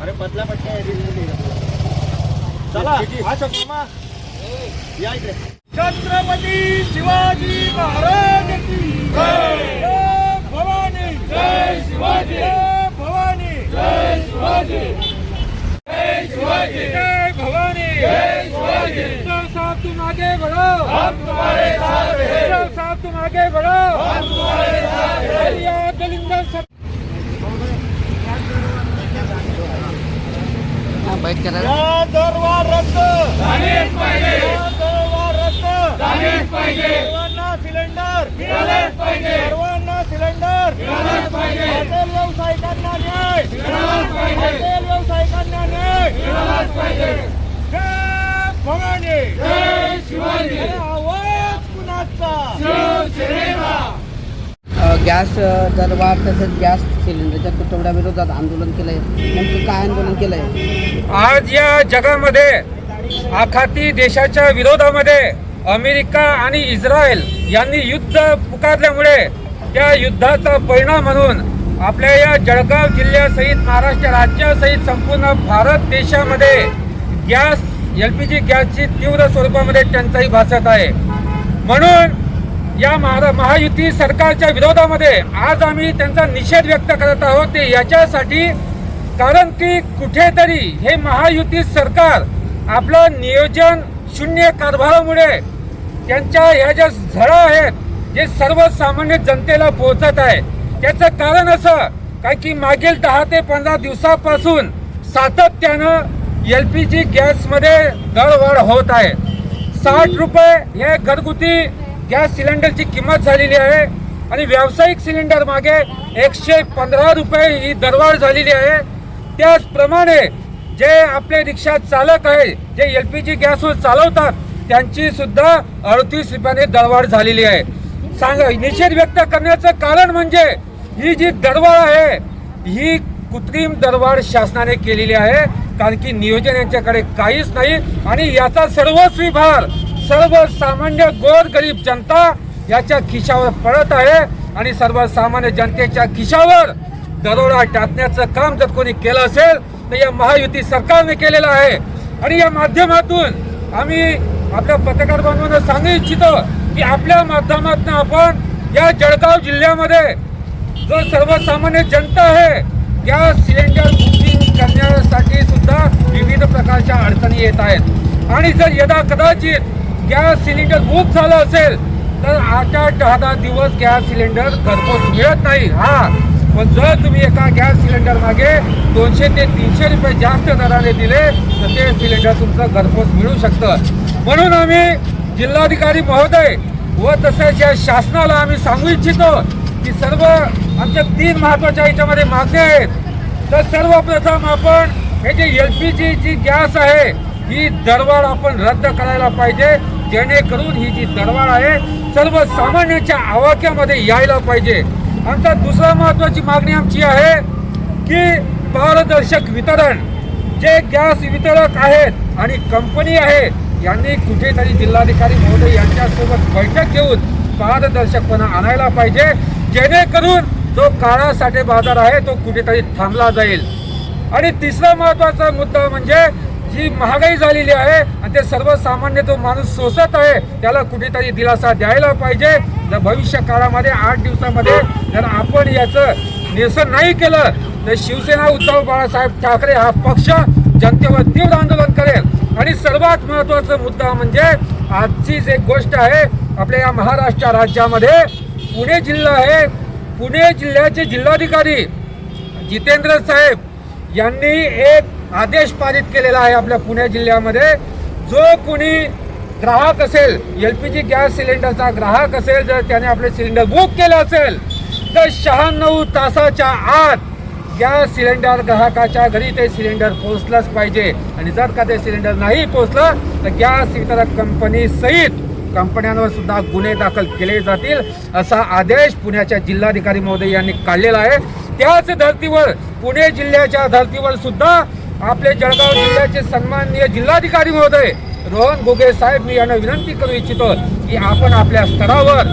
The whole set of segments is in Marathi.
अरे पतला पट्ट्या चला या इकडे। छत्रपती शिवाजी महाराज की जय। भवानी जय शिवाजी, जय भवानी जय शिवाजी, जय शिवाजी, जय भवानी जय शिवाजी। साहब तुम आगे बढ़ो, हम तुम्हारे साथ हैं। साहब तुम आगे बढ़ो, हम तुम्हारे साथ हैं। दलिंदर सब दरबार रद्द झालेच पाहिजे, दरबार रद्द झालेच पाहिजे। सर्वांना सिलेंडर मिळालेच पाहिजे, सर्वांना सिलेंडर मिळालेच पाहिजे। हॉटेल व्यावसायिकांना न्याय मिळालाच पाहिजे, हॉटेल व्यावसायिकांना न्याय मिळालाच पाहिजे। जय भवानी जय शिवाजी। आवाज कुणाचा? शिवसेनेचा। गॅस दरवाढ तसेच गॅस सिलेंडरच्या तुटवड्याविरोधात आंदोलन केलंय। नेमकं काय आंदोलन केलंय? आज या जगामध्ये आखाती देशाच्या विरोधामध्ये अमेरिका आणि इस्रायल यांनी युद्ध पुकारल्यामुळे त्या युद्धाचा परिणाम म्हणून आपल्या या जळगाव जिल्ह्यासहित महाराष्ट्र राज्यासहित संपूर्ण भारत देशामध्ये गॅस LPG गॅसची तीव्र स्वरूपामध्ये टंचाई भासत आहे। म्हणून या महायुती सरकारच्या विरोधामध्ये आज आम्ही त्यांचा निषेध व्यक्त करत आहोत। ते याच्यासाठी कारण की कुठेतरी हे महायुती सरकार आपलं नियोजन शून्य कारभारामुळे त्यांच्या ह्या ज्या झळा आहेत जे सर्वसामान्य जनतेला पोहोचत आहे। त्याचं कारण असं काय की मागील 10 ते 15 दिवसापासून सातत्यानं LPG गॅसमध्ये दरवाढ होत आहे। 60 रुपये हे घरगुती गॅस सिलेंडरची किंमत झालेली आहे आणि व्यावसायिक सिलेंडर मागे 115 रुपये ही दरवाढ झालेली आहे। त्याचप्रमाणे जे आपले रिक्षा चालक आहे जे LPG गॅसवर चालवतात त्यांची सुद्धा 38 रुपयाने दरवाढ झालेली आहे। निषेध व्यक्त करण्याचं कारण म्हणजे ही जी दरवाढ आहे ही कृत्रिम दरवाढ शासनाने केलेली आहे, कारण की नियोजन यांच्याकडे काहीच नाही आणि याचा सर्वस्वी भार सर्वसामान्य गोरगरीब जनता याच्या खिशावर पडत आहे आणि सर्वसामान्य जनतेच्या खिशावर दरोडा टाकण्याचं काम जर कोणी केलं असेल तर या महायुती सरकारने केलेलं आहे। आणि या माध्यमातून आम्ही आपल्या पत्रकार बांधवांना सांगू इच्छितो की आपल्या माध्यमातून आपण या जळगाव जिल्ह्यामध्ये जो सर्वसामान्य जनता आहे गॅस सिलेंडर बुकिंग करण्यासाठी सुद्धा विविध प्रकारच्या अडचणी येत आहेत आणि जर यदा कदाचित गॅस सिलेंडर बुक झालं असेल तर 8-10 दिवस गॅस सिलेंडर घरपोच मिळत नाही। पण जर तुम्ही एका गॅस सिलेंडर मागे 200 ते 300 रुपये जास्त दराने दिले तर ते सिलेंडर तुमचं घरपोच मिळू शकतं। म्हणून आम्ही जिल्हाधिकारी महोदय व तसेच या शासनाला आम्ही सांगू इच्छितो की सर्व आमच्या 3 महत्त्वाच्या याच्यामध्ये मागण्या आहेत। तर सर्वप्रथम आपण हे जे LPG ची गॅस आहे ही दरवाढ आपण रद्द करायला पाहिजे, जेणेकरून ही जी दरवाढ आहे सर्वसामान्यांच्या आवाक्यामध्ये यायला पाहिजे। आमचा दुसरा महत्त्वाची मागणी आमची आहे की पारदर्शक वितरण, जे गॅस वितरक आहेत आणि कंपनी आहे यांनी कुठेतरी जिल्हाधिकारी महोदय यांच्यासोबत बैठक घेऊन पारदर्शकपणा आणायला पाहिजे, जेणेकरून जो काळा साठे बाजार आहे तो कुठेतरी थांबला जाईल। आणि तिसरा महत्त्वाचा मुद्दा म्हणजे जी महागाई झालेली आहे आणि ते सर्वसामान्य तो माणूस सोसत आहे त्याला कुठेतरी दिलासा द्यायला पाहिजे। जर भविष्य काळामध्ये 8 दिवसामध्ये जर आपण याचं निरसन नाही केलं तर शिवसेना उद्धव बाळासाहेब ठाकरे हा पक्ष जनतेवर तीव्र आंदोलन करेल। आणि सर्वात महत्त्वाचा मुद्दा म्हणजे आजची जी गोष्ट आहे आपल्या या महाराष्ट्र राज्यामध्ये पुणे जिल्हा आहे, पुणे जिल्ह्याचे जिल्हाधिकारी जितेंद्र साहेब यांनी एक आदेश पारित केलेला आहे आपल्या पुणे जिल्ह्यामध्ये। जो कोणी ग्राहक असेल LPG गॅस सिलेंडरचा ग्राहक असेल जर त्याने आपले सिलेंडर बुक केलं असेल तर 96 तासाच्या आत गॅस सिलेंडर ग्राहकाच्या घरी ते सिलेंडर पोहोचलंच पाहिजे। आणि जर का ते सिलेंडर नाही पोहोचलं तर गॅस वितरक कंपनी सहित कंपन्यांवर सुद्धा गुन्हे दाखल केले जातील असा आदेश पुण्याच्या जिल्हाधिकारी महोदय यांनी काढलेला आहे। त्याच धर्तीवर पुणे जिल्ह्याच्या धर्तीवर सुद्धा आपले जळगाव जिल्ह्याचे सन्माननीय जिल्हाधिकारी महोदय रोहन घुगे साहेब मी यांना विनंती करू इच्छितो की आपण आपल्या स्तरावर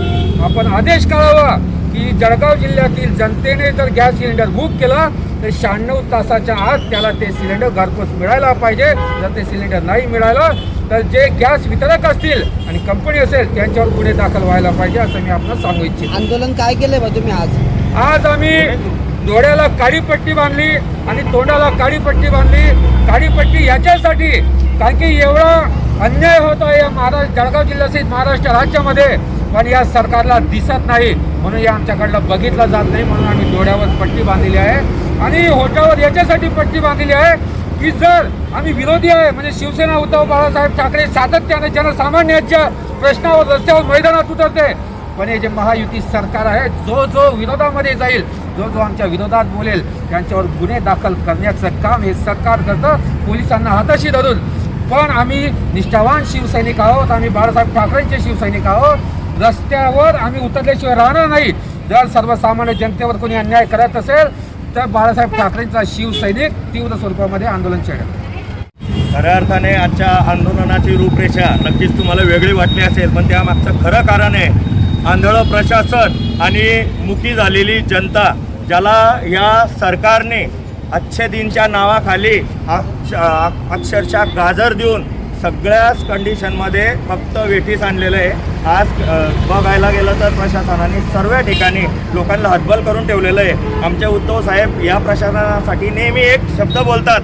आपण आदेश काढावा की जळगाव जिल्ह्यातील जनतेने जर गॅस सिलेंडर बुक केला तर 96 तासाच्या आत त्याला ते सिलेंडर घरपोच मिळायला पाहिजे. जर ते सिलेंडर नाही मिळालं तर जे गॅस वितरक असतील आणि कंपनी असेल त्यांच्यावर गुन्हे दाखल व्हायला पाहिजे असं मी आपल्याला सांगू इच्छितो. आंदोलन काय केलंय बा तुम्ही आज? आम्ही डोळ्याला काळी पट्टी बांधली आणि तोंडाला काळी पट्टी बांधली. काळी पट्टी याच्यासाठी कारण की एवढा अन्याय होत आहे या जळगाव जिल्ह्यासहित महाराष्ट्र राज्यामध्ये, पण या सरकारला दिसत नाही म्हणून या आमच्याकडलं बघितलं जात नाही. म्हणून आम्ही डोळ्यावर पट्टी बांधलेली आहे आणि होटावर याच्यासाठी पट्टी बांधलेली आहे की जर आम्ही विरोधी आहे म्हणजे शिवसेना उद्धव बाळासाहेब ठाकरे सातत्याने जनसामान्यांच्या प्रश्नावर रस्त्यावर मैदानात उतरते, पण हे जे महायुती सरकार आहे जो विरोधामध्ये जाईल, जो आमच्या विरोधात बोलेल त्यांच्यावर गुन्हे दाखल करण्याचं काम हे सरकार करतं पोलिसांना हाताशी धरून. पण आम्ही निष्ठावान शिवसैनिक आहोत, आम्ही बाळासाहेब ठाकरेंचे शिवसैनिक आहोत. रस्त्यावर आम्ही उतरल्याशिवाय राहणार नाही. जर सर्वसामान्य जनतेवर कोणी अन्याय करत असेल तर बाळासाहेब ठाकरेंचा शिवसैनिक तीव्र स्वरूपामध्ये आंदोलन छेडेल. खऱ्या अर्थाने आजच्या आंदोलनाची रूपरेषा नक्कीच तुम्हाला वेगळी वाटली असेल, पण त्यामागचं खरं कारण आहे आंधळं प्रशासन आणि मुकी झालेली जनता, ज्याला या सरकारने अच्छे दिनच्या नावाखाली अक्षरशः गाजर देऊन सगळ्याच कंडिशनमध्ये फक्त वेठीस आणलेलं आहे. आज बघायला गेलं तर प्रशासनाने सर्व ठिकाणी लोकांना हतबल करून ठेवलेलं आहे. आमचे उद्धव साहेब या प्रशासनासाठी नेहमी एक शब्द बोलतात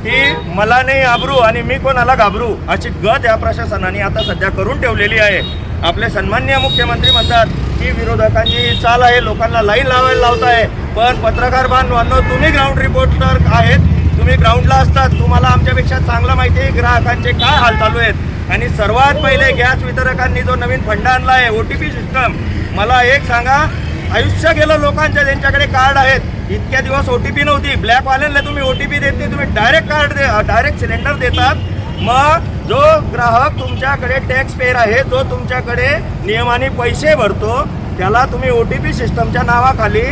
की मला नाही आबरू आणि मी कोणाला घाबरू, अशी गत या प्रशासनाने आता सध्या करून ठेवलेली आहे. आपले सन्माननीय मुख्यमंत्री म्हणतात की विरोधकांची चाल आहे, लोकांना लाईन लावायला लावत आहे. पण पत्रकार बांधवांनो, तुम्ही ग्राउंड रिपोर्टर आहेत, तुम्ही ग्राउंडला असतात, तुम्हाला आमच्यापेक्षा चांगलं माहिती आहे ग्राहकांचे काय हाल चालू आहेत. आणि सर्वात पहिले गॅस वितरकांनी जो नवीन फंड आणला आहे OTP सिस्टम, मला एक सांगा, आयुष्य गेलं लोकांच्या ज्यांच्याकडे कार्ड आहेत. इतक्या दिवस OTP नव्हती, ब्लॅकवाल्यांना तुम्ही OTP देत नाही, तुम्ही डायरेक्ट सिलेंडर देतात. मग जो ग्राहक तुमच्याकडे टॅक्स पेयर आहे, जो तुमच्याकडे नियमाने पैसे भरतो, त्याला तुम्ही OTP सिस्टमच्या नावाखाली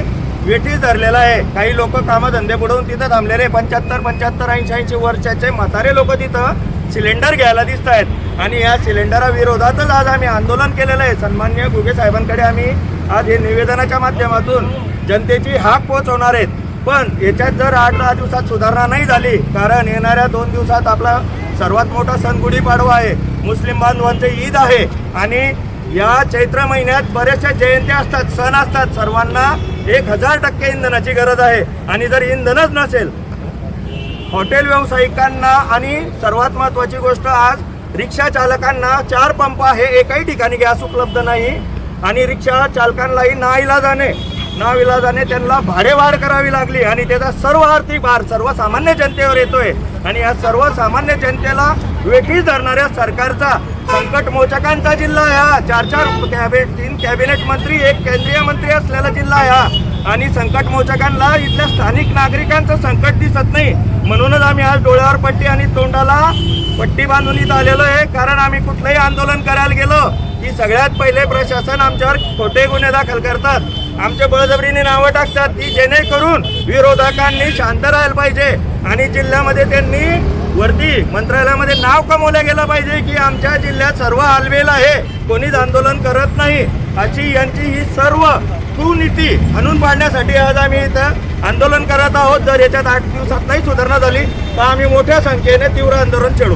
वेठीस धरलेला आहे. काही लोक कामधंदे बुडवून तिथं थांबलेले 75, 80 वर्षाचे म्हातारे लोक तिथं सिलेंडर घ्यायला दिसत आहेत. आणि या सिलेंडराविरोधातच आज आम्ही आंदोलन केलेलं आहे. सन्माननीय घुगे साहेबांकडे आम्ही आज हे निवेदनाच्या माध्यमातून जनतेची हाक पोहोचवणार आहेत. पण याच्यात जर 8-10 दिवसात सुधारणा नाही झाली, कारण येणाऱ्या 2 दिवसात आपला सर्वात मोठा सण गुढीपाडवा आहे, मुस्लिम बांधवांचे ईद आहे आणि या चैत्र महिन्यात बऱ्याचशा जयंत्या असतात, सण असतात. सर्वांना 1000% इंधनाची गरज आहे. आणि जर इंधनच नसेल, हॉटेल व्यावसायिकांना आणि सर्वात महत्त्वाची गोष्ट, आज रिक्षा चालकांना 4 पंप आहे, एकही ठिकाणी गॅस उपलब्ध नाही. आणि रिक्षा चालकांनाही नाविलाजाने त्यांना भाडेवाढ करावी लागली आणि त्याचा सर्व आर्थिक भार सर्वसामान्य जनतेवर येतोय. आणि या सर्वसामान्य जनतेला वेठीस धरणाऱ्या सरकारचा, संकट मोचकांचा जिल्हा हा, 3 कॅबिनेट मंत्री, 1 केंद्रीय मंत्री असलेला जिल्हा हा. आणि संकट मोचकांना इथल्या स्थानिक नागरिकांचं संकट दिसत नाही. म्हणूनच आम्ही आज डोळ्यावर पट्टी आणि तोंडाला पट्टी बांधून इथं आलेलो आहे. कारण आम्ही कुठलंही आंदोलन करायला गेलो की सगळ्यात पहिले प्रशासन आमच्यावर खोटे गुन्हे दाखल करतात, आमच्या बळजबरीने नावं टाकतात की जेणेकरून विरोधकांनी शांत राहायला पाहिजे आणि जिल्ह्यामध्ये त्यांनी वरती मंत्रालयामध्ये नाव कमवलं गेलं पाहिजे की आमच्या जिल्ह्यात सर्व हालवेल आहे, कोणीच आंदोलन करत नाही. अशी यांची ही सर्व कुनीती आणून पाडण्यासाठी आज आम्ही इथं आंदोलन करत आहोत. जर याच्यात 8 दिवसात नाही सुधारणा झाली तर आम्ही मोठ्या संख्येने तीव्र आंदोलन छेडू.